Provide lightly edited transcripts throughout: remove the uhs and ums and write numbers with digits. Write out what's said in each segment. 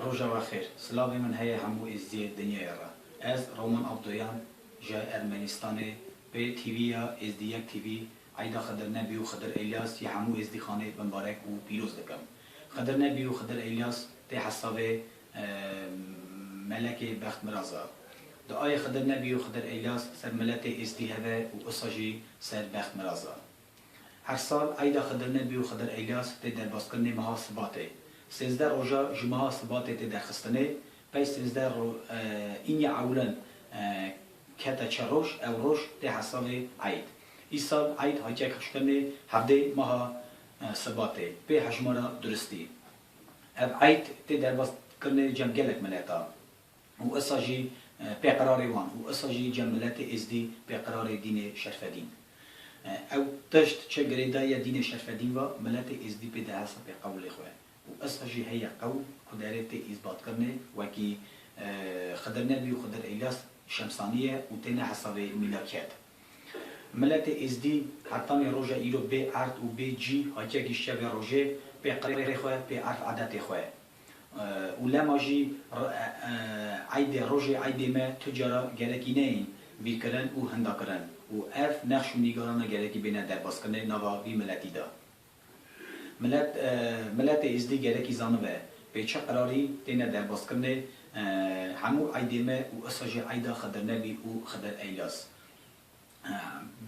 روجا وخير سلاوي من هي همو ازدي الدنيا را از رومان عبدويان جا ارمنستاني به تيفيا ازديك تيفي عيدا خضر نبي وخضر الياس يا همو ازدي خانه بمبارك و بيروز دكم خضر نبي وخضر الياس تي حسابه ملكي بخت مرازا دا آي خضر نبي وخضر الياس سر ملتي ازدي هذا و اصاجي سر بخت مرازا هر سال عيدا خضر نبي وخضر الياس تي در باسكرني مها سباته 13 روزا جمعه سبات در خستنه پس 13 رو این عولن کتا چروش او روش ده حساب عید این سال عید هایجه کشکنه هفته ماه سباته به حجمارا درستی او عید تی در باز کرنه جمگلک ملتا و اصاجی به قرار وان و اصاجی جملت ازدی به قرار دین شرفدین او تشت چه گریدای دین شرفدین و ملت ازدی به ده حساب قول خواه و اصاجی هی قول قدرت اثبات کرنه وکی خضر نبی و خضر الیاس شمسانیه و تنه حساب ملاکیت ملت ازدی حتی روژه ایرو به ارد و به جی هاچه گیشه به روژه به قرار خواه به ارد عادت خواه و لماجی عید روژه عید ما تجارا گرکی نین بیر کرن و هندا کرن و اف نقش و نیگاران گرکی بینه در باز کرنه نوا بی ملتی دا ملت ازدی گرکی زانوه به چه قراری تینه در باز کرنه همو عید ما و اصاجی عیدا خضر نبی و خضر الیاس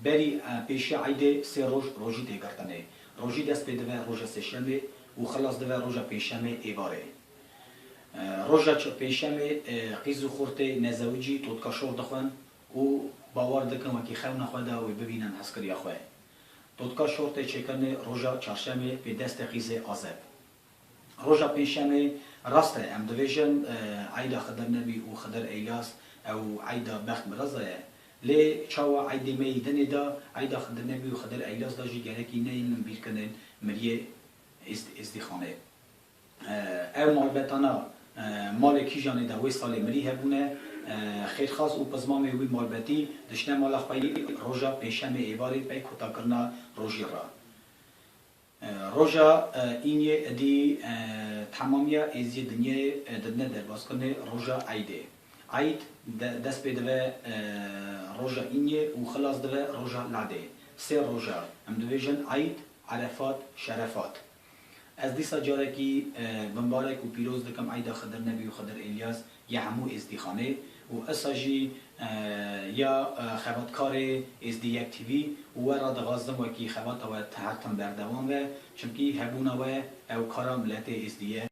بری پیش عید سه روژی تگرتنه روژی دست بدوه روژه سشنبه و خلاص دوه روژه پیشمه ایواره روژه پیشمه قیز و خورته نزوجی تودکاشور دخون و باور دکن وکی خو نخواده و ببینن حسکری خواه تودکاشور ته چکنه روژه چارشمه به دست قیز آزب روژه پیشمه راسته ام دویژن عیدا خضر نبی و خضر الیاس او عیدا بخت مرزه لی چاوا عید میدن دا عیدا خضر نبی و خضر الیاس دا جی گرکی نین بیر کنن مریه ازدیخانه او مالبتانا مال کیجانه دا وی سال مری هبونه خیرخواست و پزمام وی مالبتی دشنه مالا خواهی روژا پیشم ایواری پی کتا کرنا روژی را روژا اینیه ادی تمامیا ازی دنیا دنیا در باز کنه روژا عیده عید دست بدوه روژا اینیه و خلاص دوه روژا لعده سه روژا ام دویژن عید عرفات شرفات از دیسا جاره کی بمبارک و پیروز دکم عیدا خضر نبی و خضر الیاس یا همو ازدیخانه و اساجی یا خباتکار ازدی یک تیوی و را دغازم و کی خبات و تحتم بردوام و چونکی هبونه و او کارا ملت ازدیه